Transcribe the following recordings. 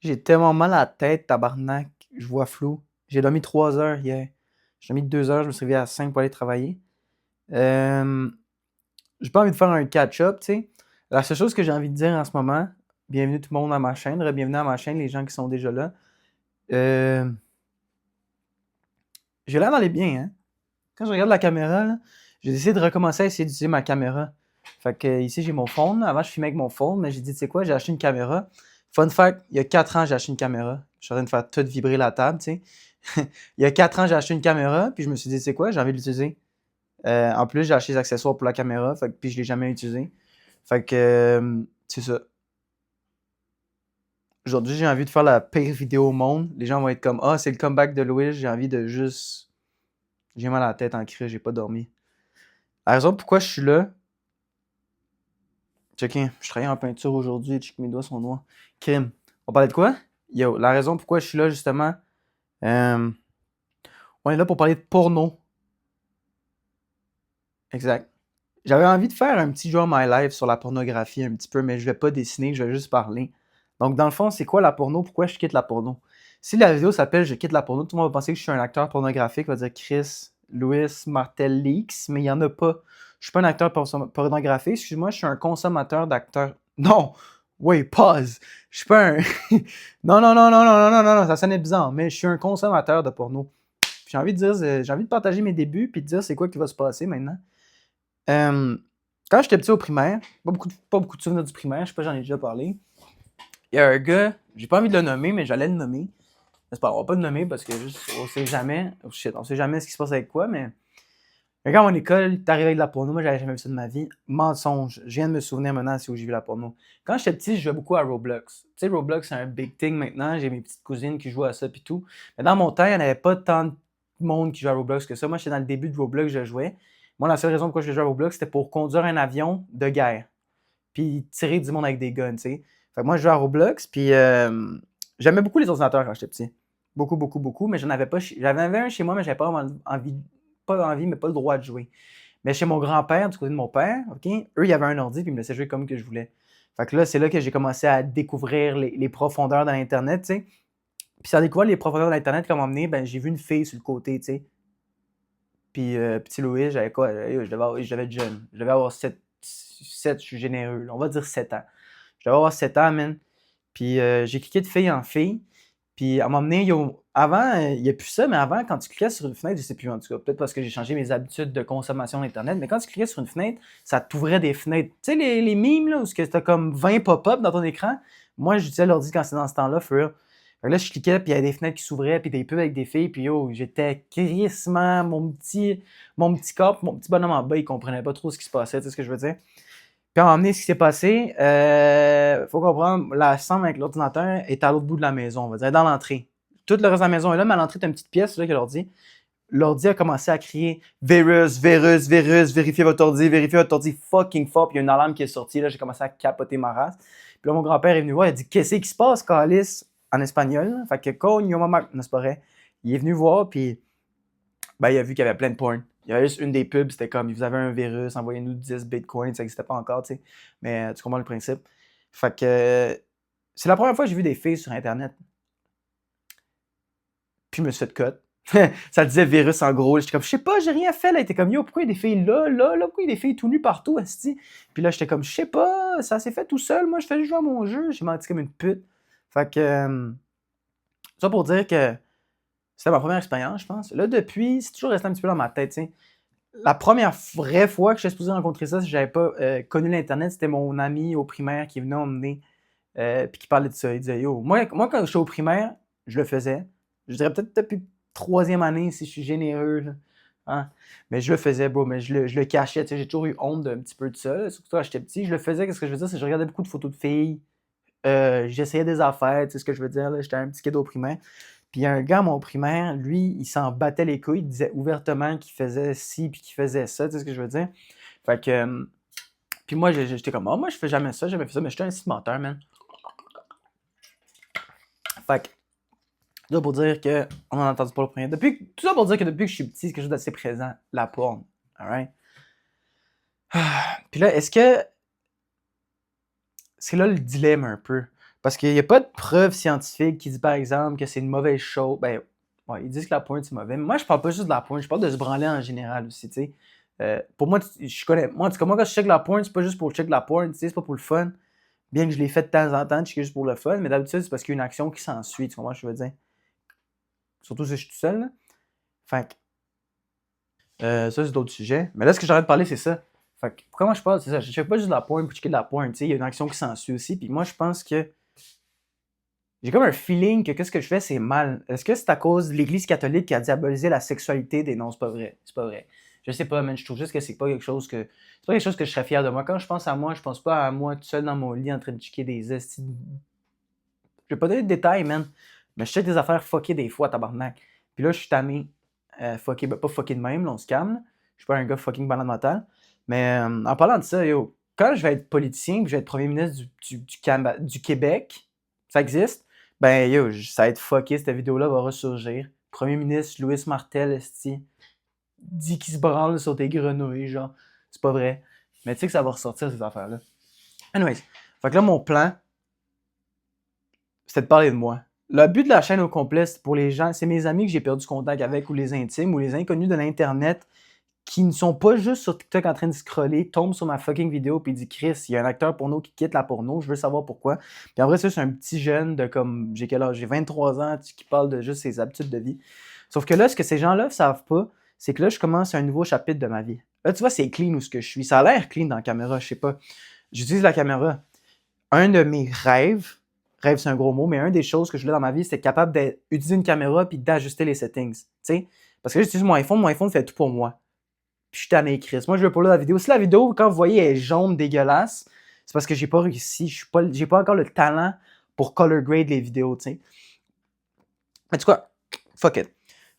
J'ai tellement mal à la tête, tabarnak. Je vois flou. J'ai dormi 3 heures hier. J'ai dormi 2 heures, je me suis réveillé à 5 pour aller travailler. Euh, j'ai pas envie de faire un catch-up, tu sais. La seule chose que j'ai envie de dire en ce moment, bienvenue tout le monde à ma chaîne, bienvenue à ma chaîne, les gens qui sont déjà là. Euh, j'ai l'air d'aller bien, hein. Quand je regarde la caméra, là, j'ai décidé de recommencer à essayer d'utiliser ma caméra. Fait que ici, j'ai mon phone. Avant, je filmais avec mon phone, mais j'ai dit, tu sais quoi, j'ai acheté une caméra. Fun fact, il y a 4 ans, j'ai acheté une caméra. Je suis en train de faire tout vibrer la table, tu sais. Il y a 4 ans, j'ai acheté une caméra, puis je me suis dit, tu sais quoi, j'ai envie de l'utiliser. En plus, j'ai acheté des accessoires pour la caméra, fait que, puis je l'ai jamais utilisé. Fait que, c'est ça. Aujourd'hui, j'ai envie de faire la pire vidéo au monde. Les gens vont être comme, ah, c'est le comeback de Louis. J'ai envie de juste. J'ai mal à la tête en cri, j'ai pas dormi. La raison pourquoi je suis là, check, je travaille en peinture aujourd'hui, check, mes doigts sont noirs. Crime. On parlait de quoi? Yo, la raison pourquoi je suis là, justement, on est là pour parler de porno. Exact. J'avais envie de faire un petit genre My Life sur la pornographie un petit peu, mais je vais pas dessiner, je vais juste parler. Donc, dans le fond, c'est quoi la porno? Pourquoi je quitte la porno? Si la vidéo s'appelle Je quitte la porno, tout le monde va penser que je suis un acteur pornographique, va dire Chris, Louis, Martel Leaks, mais il y en a pas. Je suis pas un acteur pornographique, excuse-moi, je suis un consommateur d'acteurs. Non! Wait, pause! Je suis pas un. Non, non, non, non, non, non, non, non, non, ça sonnait bizarre, mais je suis un consommateur de porno. J'ai envie de dire, j'ai envie de partager mes débuts puis de dire c'est quoi qui va se passer maintenant. Euh, quand j'étais petit au primaire, pas beaucoup de souvenirs du primaire, je sais pas, j'en ai déjà parlé. Il y a un gars, j'ai pas envie de le nommer, mais j'allais le nommer. C'est pas, on va pas le nommer parce que juste, on sait jamais. Oh shit, on sait jamais ce qui se passe avec quoi, mais. Quand à mon école, t'arrives avec de la porno, moi j'avais jamais vu ça de ma vie. Mensonge. Je viens de me souvenir maintenant c'est où j'ai vu la porno. Quand j'étais petit, je jouais beaucoup à Roblox. Tu sais, Roblox c'est un big thing maintenant. J'ai mes petites cousines qui jouent à ça pis tout. Mais dans mon temps, il n'y en avait pas tant de monde qui jouait à Roblox que ça. Moi, j'étais dans le début de Roblox, je jouais. Moi, la seule raison pourquoi je jouais à Roblox, c'était pour conduire un avion de guerre. Puis tirer du monde avec des guns, tu sais. Fait que moi, je jouais à Roblox, puis j'aimais beaucoup les ordinateurs quand j'étais petit. Beaucoup, beaucoup, beaucoup, mais j'en avais pas. J'avais un chez moi, mais j'avais pas envie, mais pas le droit de jouer. Mais chez mon grand-père, du côté de mon père, OK, eux, ils avaient un ordi, puis ils me laissaient jouer comme que je voulais. Fait que là, c'est là que j'ai commencé à découvrir les profondeurs de l'Internet, tu sais. Puis ça découvert les profondeurs de l'Internet comme emmené, ben j'ai vu une fille sur le côté, tu sais. Puis petit Louis, j'avais quoi? Je devais être jeune. Je devais avoir 7, je suis généreux, là. On va dire 7 ans. Je devais avoir 7 ans, man. Puis j'ai cliqué de fille en fille. Puis à un moment donné, avant, il n'y a plus ça, mais avant, quand tu cliquais sur une fenêtre, je sais plus en tout cas, peut-être parce que j'ai changé mes habitudes de consommation d'Internet, mais quand tu cliquais sur une fenêtre, ça t'ouvrait des fenêtres. Tu sais, les mimes, là, où tu as comme 20 pop-up dans ton écran, moi, j'utilisais l'ordi quand c'était dans ce temps-là, for real. Fait que là, je cliquais, puis il y avait des fenêtres qui s'ouvraient, puis des pubs avec des filles, puis yo, j'étais crissement, mon petit corps, mon petit bonhomme en bas, il comprenait pas trop ce qui se passait, tu sais ce que je veux dire. Puis à un moment donné, ce qui s'est passé, faut comprendre, la chambre avec l'ordinateur est à l'autre bout de la maison, on va dire, dans l'entrée. Tout le reste de la maison est là, mais à l'entrée, t'as une petite pièce, là, que l'ordi. L'ordi a commencé à crier virus, virus, virus, vérifiez votre ordi fucking fort. Puis il y a une alarme qui est sortie, là, j'ai commencé à capoter ma race. Puis là, mon grand-père est venu voir, il a dit qu'est-ce qui se passe, Calis, en espagnol. Là. Fait que Coño Mama, non, c'est pas vrai. Il est venu voir, puis ben, il a vu qu'il y avait plein de porn. Il y avait juste une des pubs, c'était comme, vous avez un virus, envoyez-nous 10 bitcoins, ça n'existait pas encore, tu sais. Mais tu comprends le principe. Fait que c'est la première fois que j'ai vu des filles sur Internet. Puis je me suis fait cut. Ça disait virus en gros. J'étais comme, je sais pas, j'ai rien fait. Là, il était comme, yo, pourquoi il y a des filles là, là, là, pourquoi il y a des filles tout nues partout, esti? Puis là, j'étais comme, je sais pas, ça s'est fait tout seul. Moi, je fais juste jouer à mon jeu. J'ai menti comme une pute. Fait que, ça pour dire que c'était ma première expérience, je pense. Là, depuis, c'est toujours resté un petit peu dans ma tête, tu sais. La première vraie fois que j'étais supposé rencontrer ça, si j'avais pas connu l'Internet, c'était mon ami au primaire qui venait emmener, puis qui parlait de ça. Il disait, yo, moi quand j'étais au primaire, je le faisais. Je dirais peut-être depuis troisième année, si je suis généreux, là. Hein? Mais je le faisais, bro, mais je le cachais, tu sais, j'ai toujours eu honte d'un petit peu de ça, là, surtout quand j'étais petit. Je le faisais, qu'est-ce que je veux dire, c'est que je regardais beaucoup de photos de filles, j'essayais des affaires, tu sais ce que je veux dire, là, j'étais un petit kid au primaire. Puis il y a un gars à mon primaire, lui, il s'en battait les couilles, il disait ouvertement qu'il faisait ci puis qu'il faisait ça, tu sais ce que je veux dire? Fait que, puis moi, j'étais comme, oh, moi, je fais jamais ça, j'ai jamais fait ça, mais j'étais un petit menteur, man. Fait que, tout ça pour dire que, on en a entendu pas le premier. Tout ça pour dire que depuis que je suis petit, c'est quelque chose d'assez présent, la porn. Alright? Puis là, est-ce que, c'est là le dilemme un peu. Parce qu'il n'y a pas de preuve scientifique qui dit, par exemple, que c'est une mauvaise chose. Ben, ouais, ils disent que la pointe, c'est mauvais. Mais moi, je parle pas juste de la pointe, je parle de se branler en général aussi, tu sais. Pour moi, je connais. Moi, en tout cas, moi, quand je check la pointe, c'est pas juste pour check la pointe, tu sais, c'est pas pour le fun. Bien que je l'ai fait de temps en temps, checker juste pour le fun, mais d'habitude, c'est parce qu'il y a une action qui s'ensuit, tu comprends ce que je veux dire? Surtout si je suis tout seul, là. Fait que, ça, c'est d'autres sujets. Mais là, ce que j'arrête de parler, c'est ça. Fait que, comment je parle, c'est ça. Je check pas juste de la pointe pour checker de la pointe, tu sais, il y a une action qui s'ensuit aussi. Puis moi, je pense que j'ai comme un feeling que qu'est-ce que je fais, c'est mal. Est-ce que c'est à cause de l'Église catholique qui a diabolisé la sexualité des... Non, c'est pas vrai. C'est pas vrai. Je sais pas, man. Je trouve juste que c'est pas quelque chose que... C'est pas quelque chose que je serais fier de moi. Quand je pense à moi, je pense pas à moi tout seul dans mon lit en train de checker des estis. Je vais pas donner de détails, man. Mais je check des affaires fuckées des fois, tabarnak. Puis là, je suis tanné. Fucké, ben pas fucké de même, là, on se calme. Là. Je suis pas un gars fucking malade mental. Mais en parlant de ça, yo, quand je vais être politicien, puis je vais être premier ministre du Québec, ça existe, ben yo, ça va être fucké, cette vidéo-là va ressurgir. Premier ministre Louis Martel, esti, dit qu'il se branle sur des grenouilles, genre. C'est pas vrai. Mais tu sais que ça va ressortir, ces affaires-là. Anyways, fait que là, mon plan, c'était de parler de moi. Le but de la chaîne au complet, c'est pour les gens, c'est mes amis que j'ai perdu contact avec, ou les intimes, ou les inconnus de l'Internet, qui ne sont pas juste sur TikTok en train de scroller, tombent sur ma fucking vidéo puis disent Chris, il y a un acteur porno qui quitte la porno, je veux savoir pourquoi. Puis en vrai, ça, c'est un petit jeune de comme, j'ai quel âge? J'ai 23 ans qui parle de juste ses habitudes de vie. Sauf que là, ce que ces gens-là ne savent pas, c'est que là, je commence un nouveau chapitre de ma vie. Là, tu vois, c'est clean où ce que je suis. Ça a l'air clean dans la caméra, je sais pas. J'utilise la caméra. Un de mes rêve c'est un gros mot, mais une des choses que je voulais dans ma vie, c'était être capable d'utiliser une caméra puis d'ajuster les settings. Tu sais? Parce que là, j'utilise mon iPhone fait tout pour moi. Puis je suis tanné, Chris. Moi, je veux pas là la vidéo. Si la vidéo, quand vous voyez, elle est jaune, dégueulasse, c'est parce que j'ai pas réussi. J'ai pas encore le talent pour color grade les vidéos, tu sais. En tout cas, fuck it.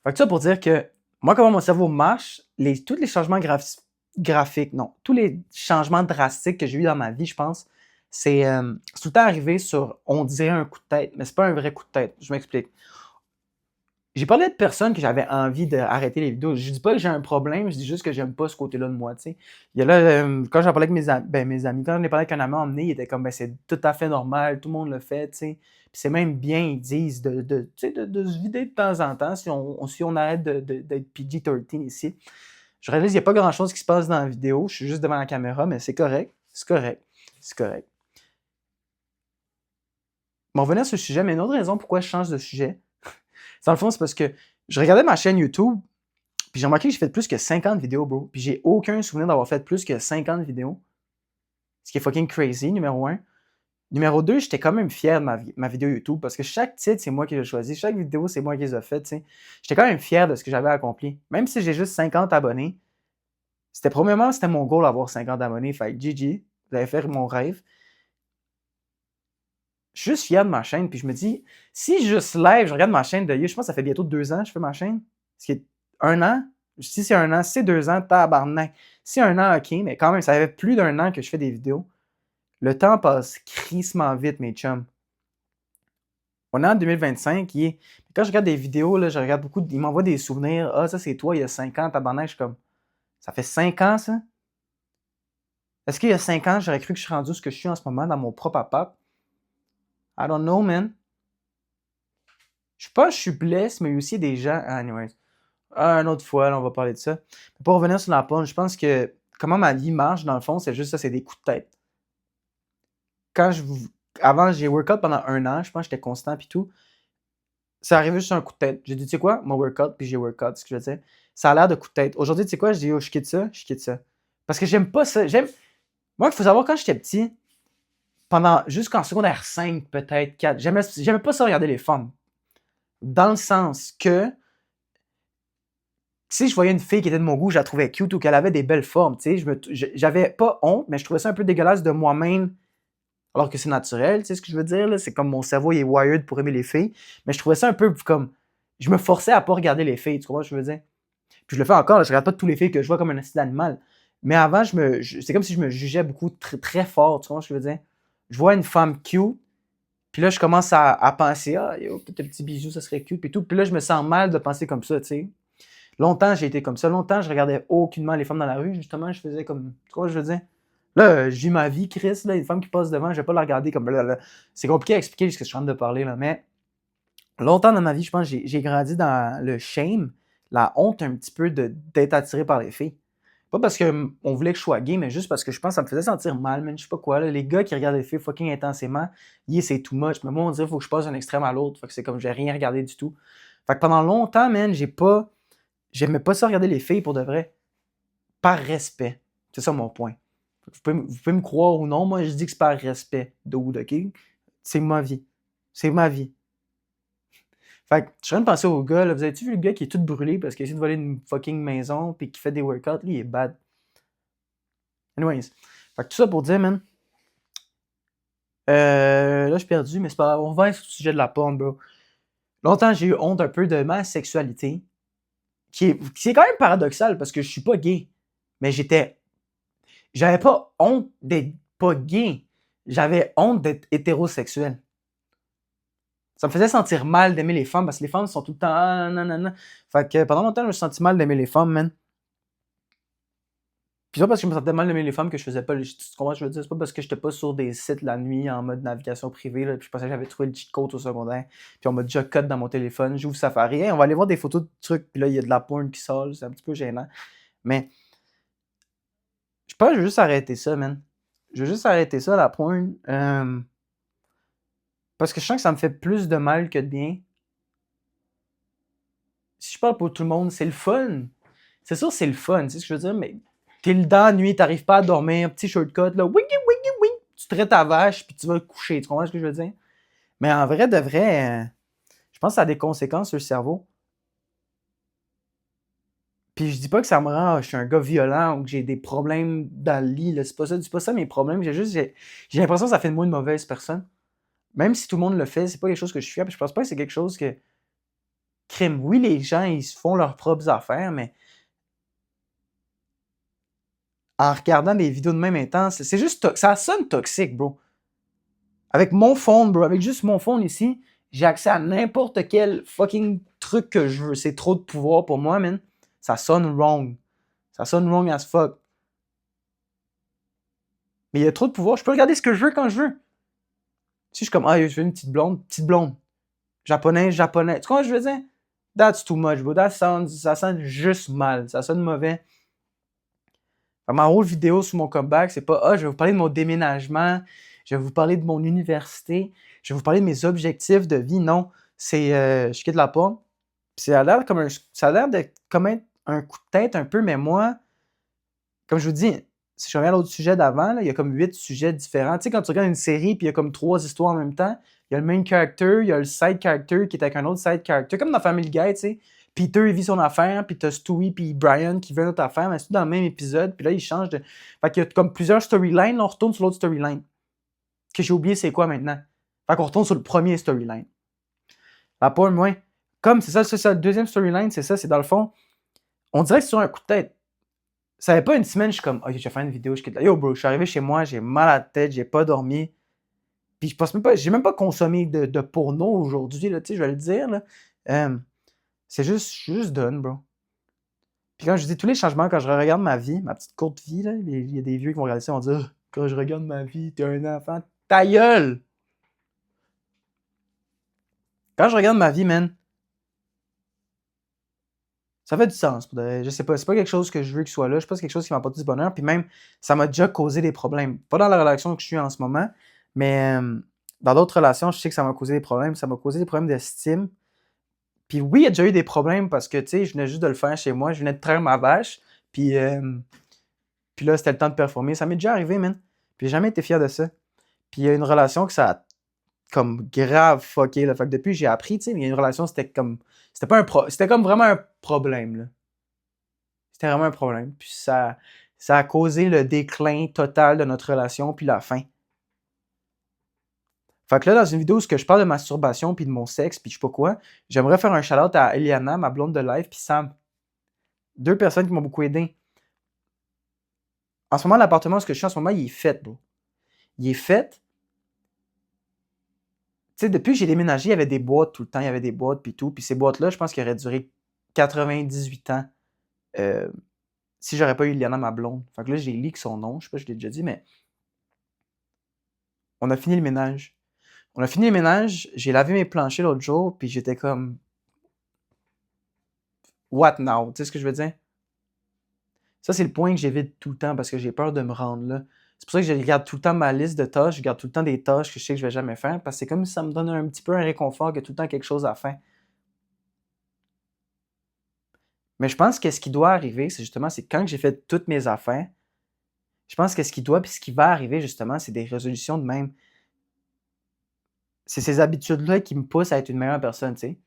Fait que ça pour dire que moi, comment mon cerveau marche, tous les changements graphiques, non, tous les changements drastiques que j'ai eu dans ma vie, je pense, c'est tout le temps arrivé sur, on dirait un coup de tête, mais c'est pas un vrai coup de tête. Je m'explique. J'ai parlé de personnes que j'avais envie d'arrêter les vidéos. Je dis pas que j'ai un problème, je dis juste que j'aime pas ce côté-là de moi, tu sais. Il y a là, quand j'en parlais avec mes amis, quand j'en ai parlé avec un ami emmené, il était comme, ben c'est tout à fait normal, tout le monde le fait, tu sais. Puis c'est même bien, ils disent, tu sais, de se vider de temps en temps si on arrête d'être PG-13 ici. Je réalise qu'il n'y a pas grand-chose qui se passe dans la vidéo, je suis juste devant la caméra, mais c'est correct, c'est correct, c'est correct. On va revenir sur le sujet, mais une autre raison pourquoi je change de sujet, dans le fond, c'est parce que je regardais ma chaîne YouTube, puis j'ai remarqué que j'ai fait plus que 50 vidéos, bro. Puis j'ai aucun souvenir d'avoir fait plus que 50 vidéos. Ce qui est fucking crazy, numéro 1. Numéro 2, j'étais quand même fier de ma vidéo YouTube parce que chaque titre, c'est moi qui l'ai choisi. Chaque vidéo, c'est moi qui les ai faites, tu sais. J'étais quand même fier de ce que j'avais accompli. Même si j'ai juste 50 abonnés, premièrement, c'était mon goal d'avoir 50 abonnés. Fait que GG, vous avez fait mon rêve. Je suis juste fier de ma chaîne, puis je me dis, si juste live, je regarde ma chaîne de je pense que ça fait bientôt 2 ans que je fais ma chaîne. Ce qui est 1 an. Si c'est 1 an, si c'est 2 ans, tabarnak. Si 1 an, ok, mais quand même, ça fait plus d'1 an que je fais des vidéos. Le temps passe crissement vite, mes chums. On est en 2025, quand je regarde des vidéos, là, je regarde beaucoup, ils m'envoient des souvenirs. Ah, ça c'est toi, il y a 5 ans, tabarnak, je suis comme, ça fait 5 ans, ça? Est-ce qu'il y a 5 ans, j'aurais cru que je suis rendu ce que je suis en ce moment dans mon propre appart? I don't know, man. Je pense que je suis blessé, mais aussi des gens. Anyways. Une autre fois, là, on va parler de ça. Mais pour revenir sur la porn, je pense que comment ma vie marche, dans le fond, c'est juste ça, c'est des coups de tête. Avant, j'ai workout pendant 1 an, je pense que j'étais constant puis tout. Ça arrivait juste un coup de tête. J'ai dit, tu sais quoi, mon workout, puis j'ai workout, c'est ce que je veux dire. Ça a l'air de coup de tête. Aujourd'hui, tu sais quoi, je dis, oh, je quitte ça, je quitte ça. Parce que j'aime pas ça. Moi, il faut savoir, quand j'étais petit, jusqu'en secondaire 5, peut-être 4, j'aimais pas ça regarder les femmes. Dans le sens que si je voyais une fille qui était de mon goût, je la trouvais cute ou qu'elle avait des belles formes, tu sais, j'avais pas honte, mais je trouvais ça un peu dégueulasse de moi-même, alors que c'est naturel, tu sais ce que je veux dire, là? C'est comme mon cerveau, il est wired pour aimer les filles, mais je trouvais ça un peu comme, je me forçais à pas regarder les filles, tu comprends ce que je veux dire? Puis je le fais encore, là, je regarde pas toutes les filles que je vois comme un style animal, mais avant, c'est comme si je me jugeais beaucoup très, très fort, tu comprends ce que je veux dire? Je vois une femme cute, puis là, je commence à penser, ah, yo, peut-être un petit bijou, ça serait cute, puis tout, puis là, je me sens mal de penser comme ça, tu sais. Longtemps, j'ai été comme ça. Longtemps, je regardais aucunement les femmes dans la rue. Justement, je faisais comme. Tu vois, je veux dire. Là, je vis ma vie, Chris, là, une femme qui passe devant, je vais pas la regarder comme là. C'est compliqué à expliquer ce que je suis en train de parler, là, mais longtemps dans ma vie, je pense que j'ai grandi dans le shame, la honte un petit peu d'être attiré par les filles. Pas parce qu'on voulait que je sois gay, mais juste parce que je pense que ça me faisait sentir mal, man. Je sais pas quoi, là. Les gars qui regardent les filles fucking intensément, c'est too much. Mais moi, on dirait qu'il faut que je passe d'un extrême à l'autre. Fait que c'est comme j'ai rien regardé du tout. Fait que pendant longtemps, man, j'aimais pas ça regarder les filles pour de vrai. Par respect. C'est ça mon point. Vous pouvez me croire ou non, moi je dis que c'est par respect, dude, ok? C'est ma vie. C'est ma vie. Fait que je suis en train de penser au gars, là. Vous avez-tu vu le gars qui est tout brûlé parce qu'il essaie de voler une fucking maison pis qui fait des workouts? Lui, il est bad. Anyways. Fait que tout ça pour dire, man. Là, je suis perdu, mais c'est pas grave. On revient sur le sujet de la porn, bro. Longtemps, j'ai eu honte un peu de ma sexualité, qui est quand même paradoxal parce que je suis pas gay. Mais j'avais pas honte d'être pas gay. J'avais honte d'être hétérosexuel. Ça me faisait sentir mal d'aimer les femmes parce que les femmes sont tout le temps ah, nanana. Fait que pendant longtemps, je me suis senti mal d'aimer les femmes, man. Puis c'est pas parce que je me sentais mal d'aimer les femmes que je faisais pas. Tu comprends ce que je veux dire? C'est pas parce que j'étais pas sur des sites la nuit en mode navigation privée, là, puis je pensais que j'avais trouvé le cheat code au secondaire. Puis on m'a déjà cut dans mon téléphone. J'ouvre Safari. Hey, on va aller voir des photos de trucs. Puis là, il y a de la porn qui sort. C'est un petit peu gênant. Mais je pense que je veux juste arrêter ça, man. Je veux juste arrêter ça, la porn. Parce que je sens que ça me fait plus de mal que de bien. Si je parle pour tout le monde, c'est le fun. C'est sûr, c'est le fun, tu sais ce que je veux dire, mais t'es le dans la nuit, t'arrives pas à dormir, petit shortcut, là, wing, wing, wing, tu traites ta vache, puis tu vas te coucher, tu comprends ce que je veux dire? Mais en vrai, de vrai, je pense que ça a des conséquences sur le cerveau. Puis je dis pas que ça me rend, je suis un gars violent ou que j'ai des problèmes dans le lit, là, c'est pas ça mes problèmes, j'ai l'impression que ça fait de moi une mauvaise personne. Même si tout le monde le fait, c'est pas quelque chose que je suis, puis je pense pas que c'est quelque chose que, crime, oui, les gens, ils se font leurs propres affaires, mais en regardant des vidéos de même intense, c'est juste, ça sonne toxique, bro. Avec mon phone, bro, avec juste mon phone ici, j'ai accès à n'importe quel fucking truc que je veux. C'est trop de pouvoir pour moi, man. Ça sonne wrong. Ça sonne wrong as fuck. Mais il y a trop de pouvoir. Je peux regarder ce que je veux quand je veux. Si je suis comme, ah, je veux une petite blonde. Japonais, japonais. Tu comprends ce que je veux dire? That's too much, bro. Ça sonne juste mal. Ça sonne mauvais. Ma whole vidéo sur mon comeback, c'est pas, ah, je vais vous parler de mon déménagement, je vais vous parler de mon université, je vais vous parler de mes objectifs de vie. Non, c'est, je quitte la pomme. Ça a l'air ça a l'air d'être comme un coup de tête un peu, mais moi, comme je vous dis, si je reviens à l'autre sujet d'avant, là, il y a comme 8 sujets différents. Tu sais, quand tu regardes une série, puis il y a comme 3 histoires en même temps, il y a le main character, il y a le side character qui est avec un autre side character, comme dans Family Guy, tu sais. Peter, il vit son affaire, puis t'as Stewie puis Brian qui veut une autre affaire, mais c'est tout dans le même épisode, puis là, ils changent de... Fait qu'il y a comme plusieurs storylines, là, on retourne sur l'autre storyline. Que j'ai oublié c'est quoi maintenant. Fait qu'on retourne sur le premier storyline. La pas moins. Comme, c'est ça, le deuxième storyline, c'est ça, c'est dans le fond, on dirait que c'est sur un coup de tête. Ça fait pas une semaine, je suis comme, ok, je vais faire une vidéo, je quitte là. Yo, bro, je suis arrivé chez moi, j'ai mal à la tête, j'ai pas dormi. Puis je pense même pas, j'ai même pas consommé de porno aujourd'hui, là, tu sais, je vais le dire, là. C'est juste done, bro. Puis quand je dis tous les changements, quand je regarde ma vie, ma petite courte vie, là, il y a des vieux qui vont regarder ça, ils vont dire, quand je regarde ma vie, t'es un enfant, ta gueule! Quand je regarde ma vie, man, ça fait du sens. Je sais pas, c'est pas quelque chose que je veux qu'il soit là. Je sais pas si c'est quelque chose qui m'apporte du bonheur. Puis même, ça m'a déjà causé des problèmes. Pas dans la relation que je suis en ce moment, mais dans d'autres relations, je sais que ça m'a causé des problèmes. Ça m'a causé des problèmes d'estime. Puis oui, il y a déjà eu des problèmes parce que, tu sais, je venais juste de le faire chez moi. Je venais de traire ma vache. Puis là, c'était le temps de performer. Ça m'est déjà arrivé, man. Puis j'ai jamais été fier de ça. Puis il y a une relation que ça a comme grave fucké. Là. Fait que depuis, j'ai appris, tu sais, mais il y a une relation, c'était comme... C'était comme vraiment un problème, là. C'était vraiment un problème. Puis ça a causé le déclin total de notre relation, puis la fin. Fait que là, dans une vidéo où je parle de masturbation, puis de mon sexe, puis je sais pas quoi, j'aimerais faire un shout-out à Eliana, ma blonde de live, puis Sam. 2 personnes qui m'ont beaucoup aidé. En ce moment, l'appartement où je suis en ce moment, il est fait, bro. Il est fait. Tu sais, depuis que j'ai déménagé, il y avait des boîtes tout le temps, il y avait des boîtes, puis tout. Puis ces boîtes-là, je pense qu'ils auraient duré 98 ans. si j'aurais pas eu Liana, ma blonde. Fait que là, j'ai leak son nom, je sais pas si je l'ai déjà dit, mais on a fini le ménage. On a fini le ménage, j'ai lavé mes planchers l'autre jour, puis j'étais comme, what now? Tu sais ce que je veux dire? Ça, c'est le point que j'évite tout le temps parce que j'ai peur de me rendre là. C'est pour ça que je regarde tout le temps ma liste de tâches, je garde tout le temps des tâches que je sais que je vais jamais faire parce que c'est comme si ça me donne un petit peu un réconfort que tout le temps quelque chose à faire. Mais je pense que ce qui doit arriver, c'est justement, c'est quand j'ai fait toutes mes affaires, je pense que ce qui doit puis ce qui va arriver justement, c'est des résolutions de même. C'est ces habitudes-là qui me poussent à être une meilleure personne, tu sais.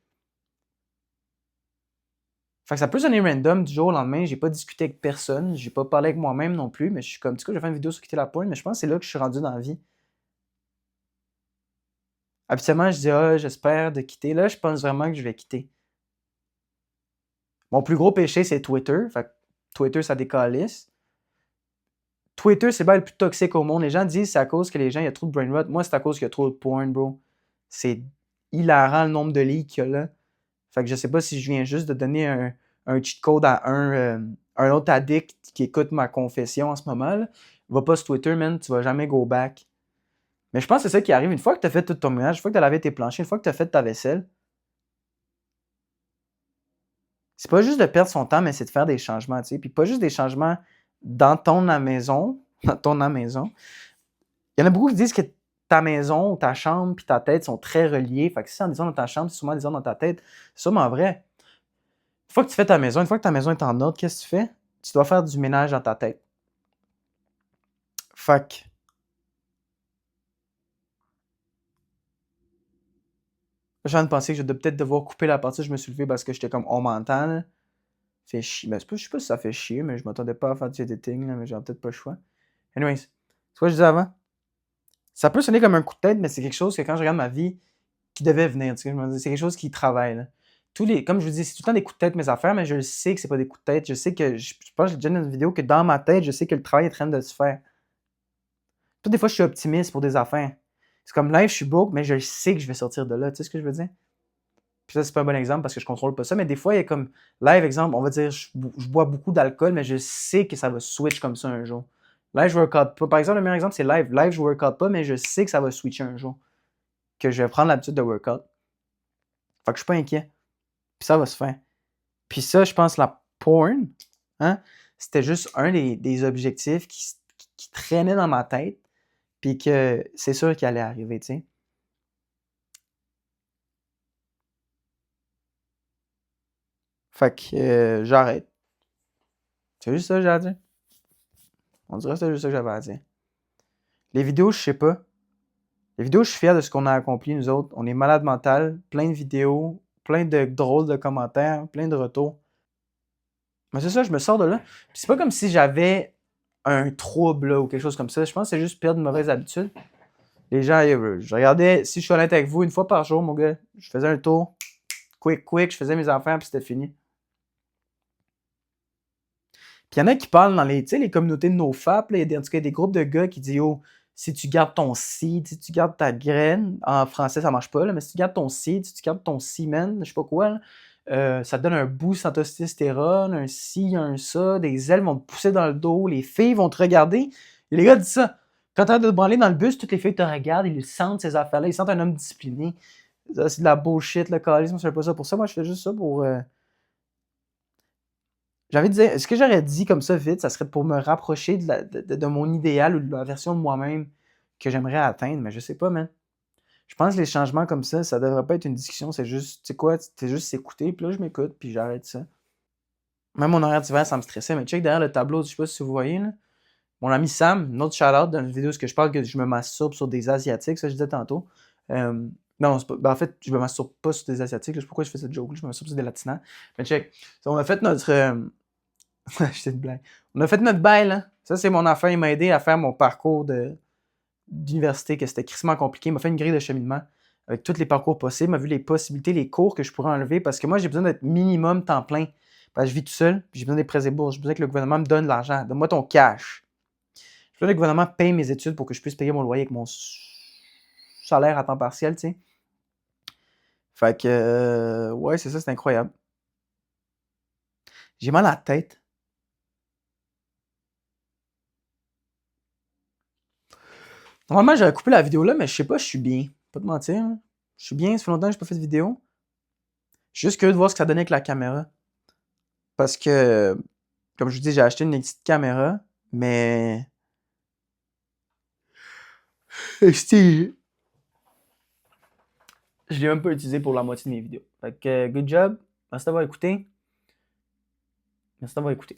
Fait que ça peut sonner random du jour au lendemain, j'ai pas discuté avec personne, j'ai pas parlé avec moi-même non plus, mais je suis comme, tu sais, je vais faire une vidéo sur quitter la porn, mais je pense que c'est là que je suis rendu dans la vie. Habituellement, je dis, ah, j'espère de quitter. Là, je pense vraiment que je vais quitter. Mon plus gros péché, c'est Twitter. Fait que Twitter, ça décalisse. Twitter, c'est bien le plus toxique au monde. Les gens disent que c'est à cause que les gens, il y a trop de brain rot. Moi, c'est à cause qu'il y a trop de porn, bro. C'est hilarant le nombre de leaks qu'il y a là. Fait que je sais pas si je viens juste de donner un cheat code à un autre addict qui écoute ma confession en ce moment. Là. Va pas sur Twitter, man, tu vas jamais go back. Mais je pense que c'est ça qui arrive. Une fois que tu as fait tout ton ménage, une fois que tu as lavé tes planchers, une fois que tu as fait ta vaisselle, c'est pas juste de perdre son temps, mais c'est de faire des changements, tu sais. Puis pas juste des changements dans ton maison, dans ton maison. Il y en a beaucoup qui disent que ta maison, ta chambre, puis ta tête sont très reliés. Fait que si c'est en disant dans ta chambre, c'est souvent en disant dans ta tête. C'est sûrement vrai. Une fois que tu fais ta maison, une fois que ta maison est en ordre, qu'est-ce que tu fais? Tu dois faire du ménage dans ta tête. Fait que, je viens de penser que je vais peut-être devoir couper la partie où je me suis levé parce que j'étais comme on m'entend. Là. Fait chier. Ben, je sais pas si ça fait chier, mais je m'attendais pas à faire du editing, là, mais j'ai peut-être pas le choix. Anyways, c'est quoi je disais avant? Ça peut sonner comme un coup de tête, mais c'est quelque chose que quand je regarde ma vie, qui devait venir. Tu sais, c'est quelque chose qui travaille. Là. Comme je vous dis, c'est tout le temps des coups de tête mes affaires, mais je sais que c'est pas des coups de tête. Je sais que, je pense que j'ai déjà dit dans une vidéo que dans ma tête, je sais que le travail est en train de se faire. Des fois, je suis optimiste pour des affaires. C'est comme live, je suis broke, mais je sais que je vais sortir de là. Tu sais ce que je veux dire? Puis ça, c'est pas un bon exemple parce que je contrôle pas ça, mais des fois, il y a comme live, exemple, on va dire, je bois beaucoup d'alcool, mais je sais que ça va switch comme ça un jour. Live, je workout pas. Par exemple, le meilleur exemple, c'est live. Live, je workout pas, mais je sais que ça va switcher un jour. Que je vais prendre l'habitude de workout. Fait que je suis pas inquiet. Puis ça va se faire. Puis ça, je pense, la porn, hein, c'était juste un des objectifs qui traînait dans ma tête, puis que c'est sûr qu'il allait arriver, tu sais. Fait que j'arrête. C'est juste ça que j'ai à dire. On dirait que c'est juste ça que j'avais à dire. Les vidéos, je sais pas. Les vidéos, je suis fier de ce qu'on a accompli, nous autres. On est malade mental, plein de vidéos, plein de drôles de commentaires, plein de retours. Mais c'est ça, je me sors de là. Puis c'est pas comme si j'avais un trouble là, ou quelque chose comme ça. Je pense que c'est juste perdre de mauvaises habitudes. Les gens, je regardais, si je suis honnête avec vous, une fois par jour, mon gars, je faisais un tour, quick, je faisais mes affaires, puis c'était fini. Puis il y en a qui parlent dans les, les communautés de NoFap, là, il y a en tout cas des groupes de gars qui disent, oh, si tu gardes ton seed, si tu gardes ta graine, en français ça marche pas, là, mais si tu gardes ton seed, si tu gardes ton semen, je sais pas quoi, là, ça te donne un boost en testostérone, un ci, un ça, des ailes vont te pousser dans le dos, les filles vont te regarder. Et les gars disent ça. Quand tu de te branler dans le bus, toutes les filles te regardent, ils sentent ces affaires-là, ils sentent un homme discipliné. Ça, c'est de la bullshit, le calisme, je fais pas ça pour ça. Moi, je fais juste ça pour. J'ai envie de dire, ce que j'aurais dit comme ça vite, ça serait pour me rapprocher de mon idéal ou de la version de moi-même que j'aimerais atteindre, mais je sais pas, man. Je pense que les changements comme ça devrait pas être une discussion, c'est juste, tu sais quoi, c'est juste s'écouter, puis là, je m'écoute, puis j'arrête ça. Même mon horaire d'hiver, ça me stressait, mais check derrière le tableau, je sais pas si vous voyez, là. Mon ami Sam, une autre shout-out dans une vidéo où je parle que je me masturbe sur des Asiatiques, ça je disais tantôt. Non, c'est pas, ben en fait, je me masturbe pas sur des Asiatiques, je sais pas pourquoi je fais cette joke, je me masturbe sur des Latinas. Mais check, on a fait notre... J'étais une blague. On a fait notre bail, là. Ça, c'est mon affaire. Il m'a aidé à faire mon parcours d'université, que c'était crissement compliqué. Il m'a fait une grille de cheminement avec tous les parcours possibles. Il m'a vu les possibilités, les cours que je pourrais enlever parce que moi, j'ai besoin d'être minimum temps plein. Parce que je vis tout seul, puis j'ai besoin des prêts et bourses. J'ai besoin que le gouvernement me donne de l'argent. Donne-moi ton cash. J'ai besoin que le gouvernement paye mes études pour que je puisse payer mon loyer avec mon salaire à temps partiel, tu sais. Fait que, ouais, c'est ça, c'est incroyable. J'ai mal à la tête. Normalement, j'aurais coupé la vidéo là, mais je sais pas, je suis bien. Pas te mentir, hein. Je suis bien, ça fait longtemps que j'ai pas fait de vidéo. Je suis juste curieux de voir ce que ça donnait avec la caméra. Parce que, comme je vous dis, j'ai acheté une petite caméra, mais... Esti, je l'ai même pas utilisé pour la moitié de mes vidéos. Fait que, good job. Merci d'avoir écouté. Merci d'avoir écouté.